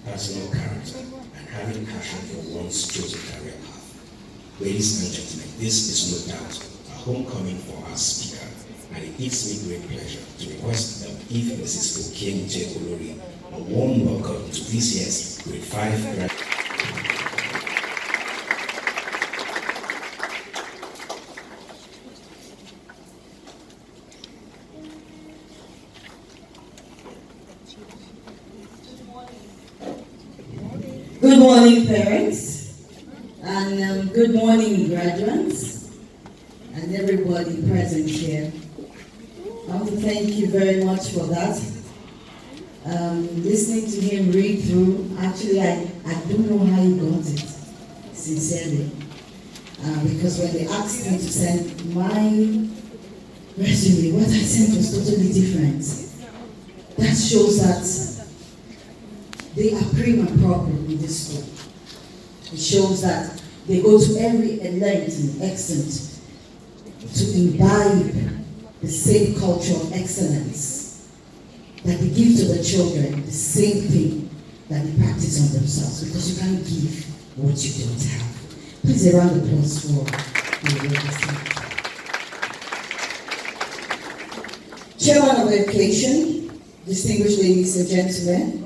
personal character, and having passion for one's chosen career path. Ladies and gentlemen, this is no doubt a homecoming for our speaker, and it gives me great pleasure to request that we give Mrs. Okienche Olori a warm welcome to this year's Grade 5 graduate. Good morning, parents, and good morning, graduates, and everybody present here. I want to thank you very much for that. Listening to him read through, actually, I don't know how he got it, sincerely. Because when they asked me to send my resume, what I sent was totally different. That shows that they are prim and proper in this school. It shows that they go to every length and extent to imbibe the same culture of excellence, that they give to the children the same thing that they practice on themselves, because you can't give what you don't have. Please, a round of applause for the Chairman of Education, distinguished ladies and gentlemen,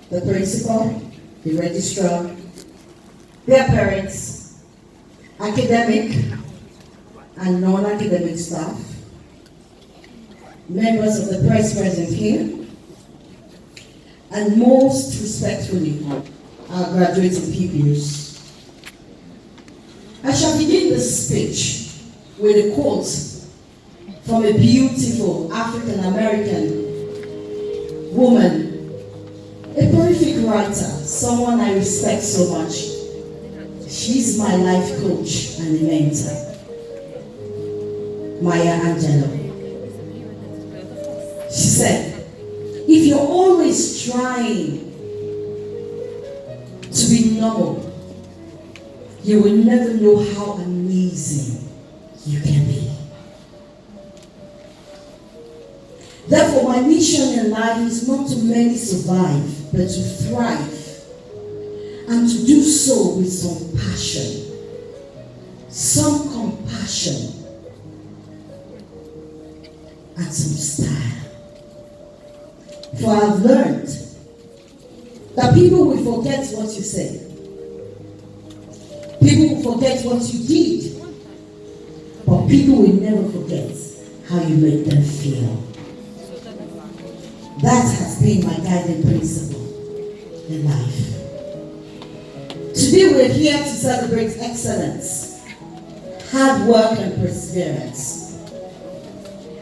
the principal, the registrar, their parents, academic and non-academic staff, members of the press present here, and most respectfully, our graduating pupils. I shall begin this speech with a quote from a beautiful African-American woman, a prolific writer, someone I respect so much. She's my life coach and a mentor, Maya Angelou. She said, if you're always trying to be normal, you will never know how amazing you can be. Therefore, my mission in life is not to merely survive, but to thrive, and to do so with some passion, some compassion, and some style. For I've learned that people will forget what you said. People will forget what you did, but people will never forget how you made them feel. That has been my guiding principle in life. Today we're here to celebrate excellence, hard work and perseverance.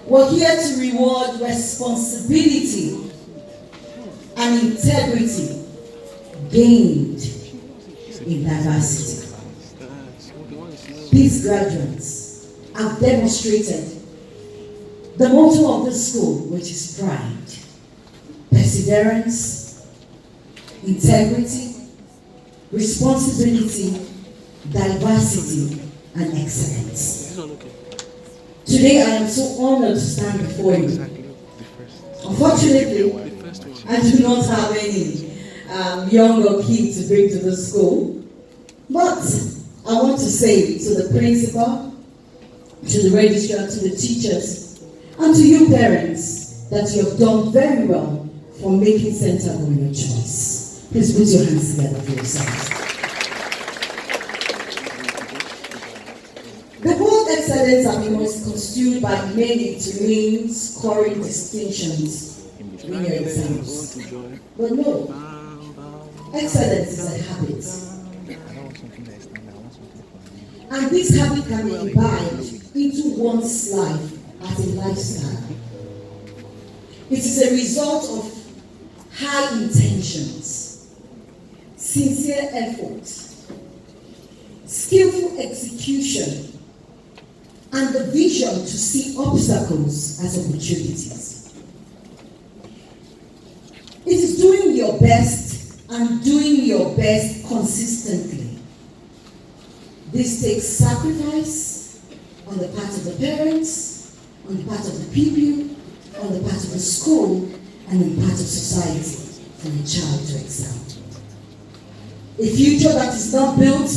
We're here to reward responsibility and integrity gained in diversity. These graduates have demonstrated the motto of this school, which is pride, perseverance, integrity, responsibility, diversity, and excellence. Today I am so honored to stand before you. Unfortunately, I do not have any younger kids to bring to the school, but I want to say to the principal, to the registrar, to the teachers, and to you parents that you have done very well for making Centagon your choice. Please put your hands together for yourselves. The word excellence has been construed by many to mean scoring distinctions in your exams. But no, excellence is a habit. And this habit can be imbibed into one's life as a lifestyle. It is a result of high intentions, sincere effort, skillful execution, and the vision to see obstacles as opportunities. It is doing your best and doing your best consistently. This takes sacrifice on the part of the parents, on the part of the pupil, on the part of the school, and on the part of society for a child to excel. A future that is not built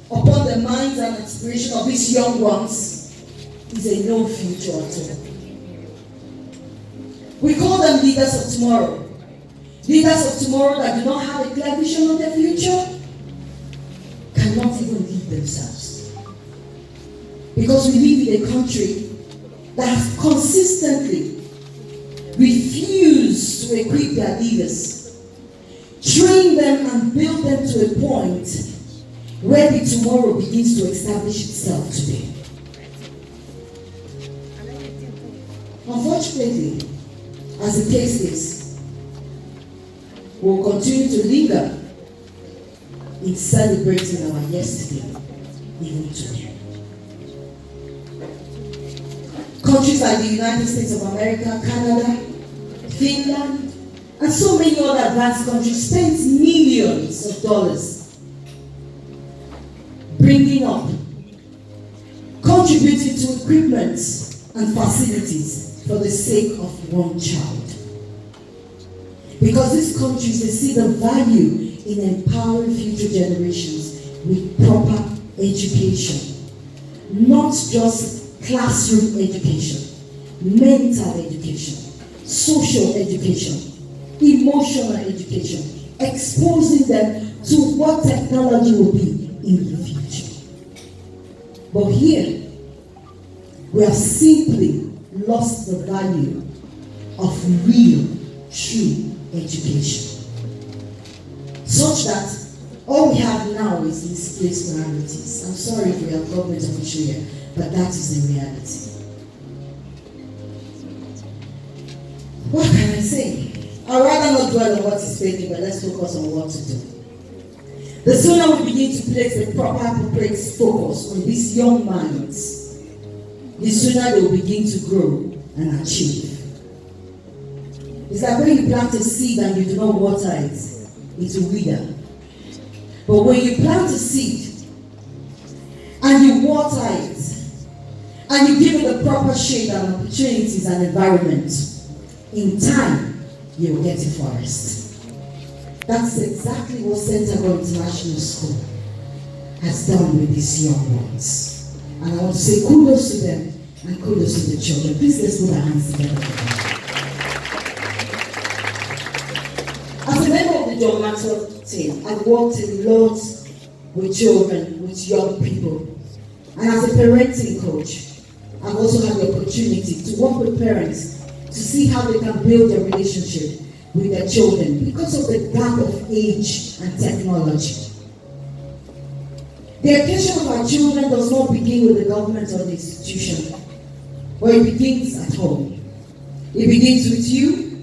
upon the minds and aspirations of these young ones is a no future at all. We call them leaders of tomorrow. Leaders of tomorrow that do not have a clear vision of their future cannot even lead themselves. Because we live in a country that has consistently refused to equip their leaders, train them and build them to a point where the tomorrow begins to establish itself today. Unfortunately, as the case is, we'll continue to linger in celebrating our yesterday, even today. Countries like the United States of America, Canada, Finland, and so many other advanced countries spend millions of dollars bringing up, contributing to equipment and facilities for the sake of one child. Because these countries, they see the value in empowering future generations with proper education. Not just classroom education, mental education, social education, emotional education, exposing them to what technology will be in the future. But here, we have simply lost the value of real, true education. Such that all we have now is misplaced priorities. I'm sorry if we have government official here, but that is the reality. What can I say? I'd rather not dwell on what is failing, but let's focus on what to do. The sooner we begin to place the proper appropriate focus on these young minds, the sooner they will begin to grow and achieve. It's like when you plant a seed and you do not water it, it will wither. But when you plant a seed and you water it, and you give it the proper shade and opportunities and environment, in time, you will get a forest. That's exactly what Centagon International School has done with these young ones. And I want to say kudos to them and kudos to the children. Please let's put our hands together for them. As a member of the John Maxwell team, I've worked a lot with children, with young people. And as a parenting coach, I've also had the opportunity to work with parents to see how they can build a relationship with their children because of the gap of age and technology. The education of our children does not begin with the government or the institution, but it begins at home. It begins with you,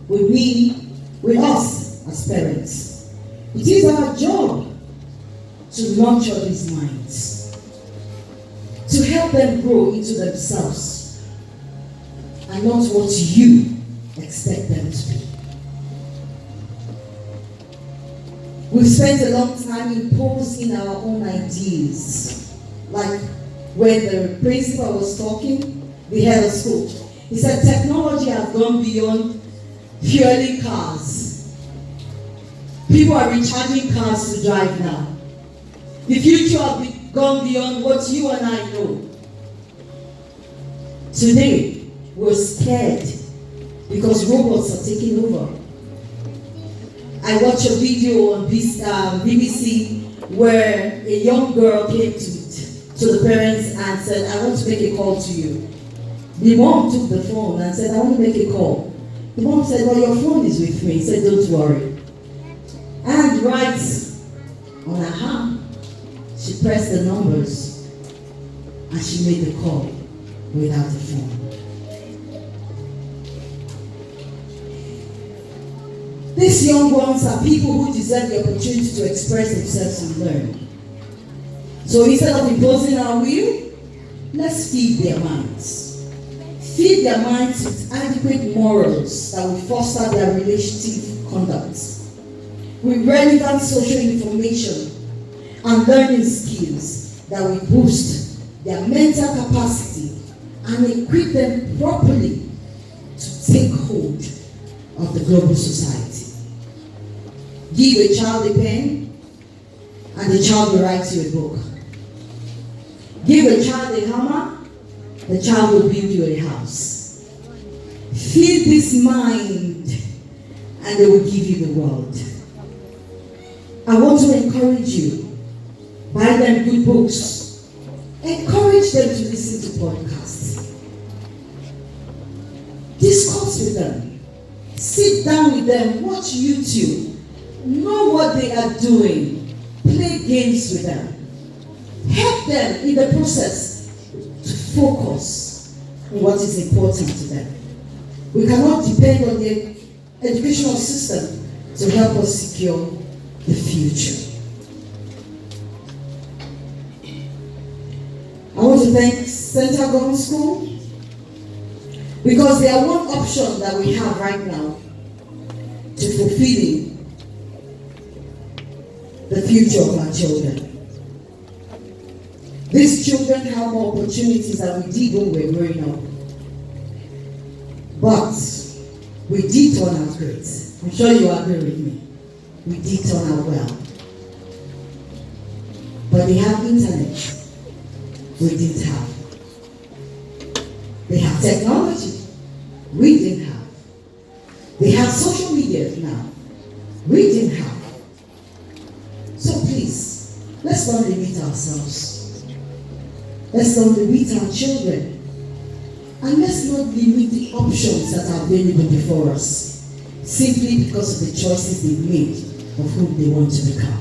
with me, with us as parents. It is our job to nurture these minds, to help them grow into themselves, and not what you expect them to be. We've spent a long time imposing our own ideas. Like when the principal was talking, the head of school, he said technology has gone beyond fueling cars. People are recharging cars to drive now. The future has gone beyond what you and I know. Today, we're scared because robots are taking over. I watched a video on BBC where a young girl came to the parents and said, I want to make a call to you. The mom took the phone and said, I want to make a call. The mom said, well, your phone is with me. He said, don't worry. And right on her hand, she pressed the numbers and she made the call without the phone. These young ones are people who deserve the opportunity to express themselves and learn. So instead of imposing our will, let's feed their minds. Feed their minds with adequate morals that will foster their relationship conduct, with relevant social information and learning skills that will boost their mental capacity and equip them properly to take hold of the global society. Give a child a pen and the child will write you a book. Give a child a hammer, the child will build you a house. Feed this mind, and they will give you the world. I want to encourage you. Buy them good books. Encourage them to listen to podcasts. Discuss with them. Sit down with them. Watch YouTube. Know what they are doing. Play games with them. Help them in the process to focus on what is important to them. We cannot depend on the educational system to help us secure the future. I want to thank Centagon School because they are one option that we have right now to fulfilling the future of our children. These children have more opportunities than we did when we were growing up. But we did turn out great. I'm sure you agree with me. We did turn out well. But they have internet. We didn't have. They have technology. We didn't have. They have social media now. We didn't have. So please, let's not limit ourselves. Let's not limit our children. And let's not limit the options that are available before us, simply because of the choices they've made of whom they want to become.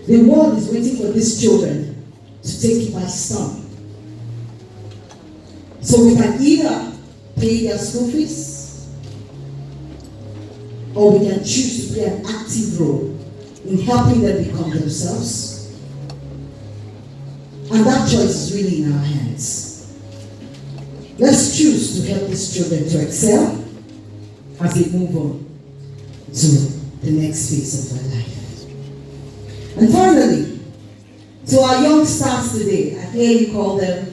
The world is waiting for these children to take it by storm. So we can either pay their school fees, or we can choose to play an active role in helping them become themselves. And that choice is really in our hands. Let's choose to help these children to excel as they move on to the next phase of their life. And finally, to our young stars today, I hear you call them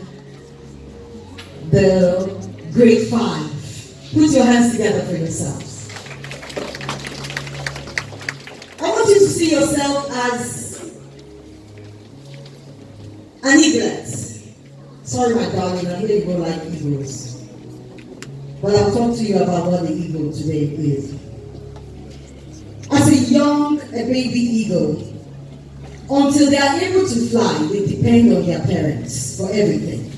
the grade 5. Put your hands together for yourselves. I want you to see yourself as an eaglet. Sorry, my darling, I hear you go like eagles. But I'll talk to you about what the eagle today is. As a baby eagle, until they are able to fly, they depend on their parents for everything.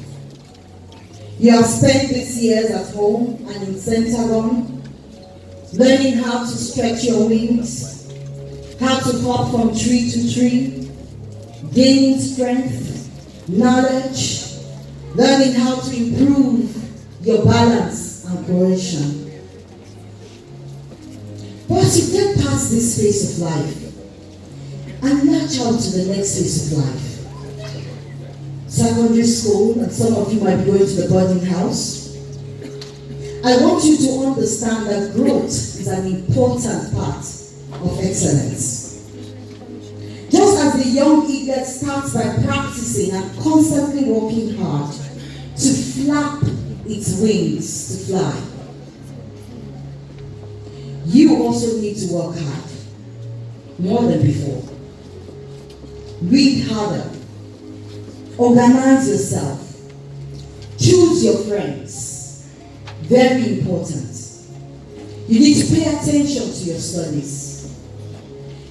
You have spent these years at home and in Centagon, learning how to stretch your wings, how to hop from tree to tree, gaining strength, knowledge, learning how to improve your balance and cohesion. But as you get past this phase of life and march on to the next phase of life, secondary school, and some of you might be going to the boarding house, I want you to understand that growth is an important part of excellence. Just as the young eaglet starts by practicing and constantly working hard to flap its wings to fly, you also need to work hard, more than before. Read harder. Organize yourself. Choose your friends. Very important. You need to pay attention to your studies.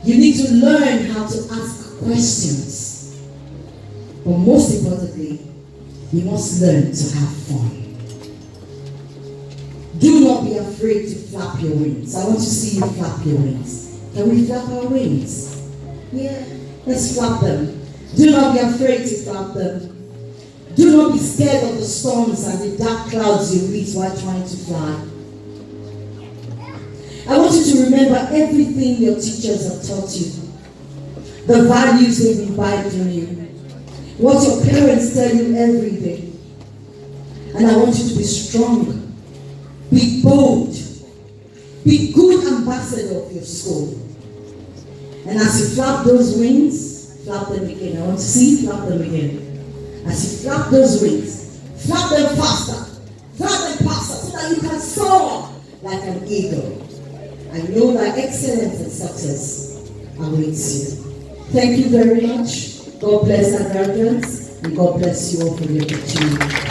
You need to learn how to ask questions. But most importantly, you must learn to have fun. Do not be afraid to flap your wings. I want to see you flap your wings. Can we flap our wings? Yeah, let's flap them. Do not be afraid to flap them. Do not be scared of the storms and the dark clouds you meet while trying to fly. I want you to remember everything your teachers have taught you, the values they've imbibed in you, what your parents tell you every day. And I want you to be strong, be bold, be good ambassador of your school. And as you flap those wings, flap them again. I want to see you flap them again. As you flap those wings, flap them faster, so that you can soar like an eagle. I know that excellence and success awaits you. Thank you very much. God bless our graduates, and God bless you all for the opportunity.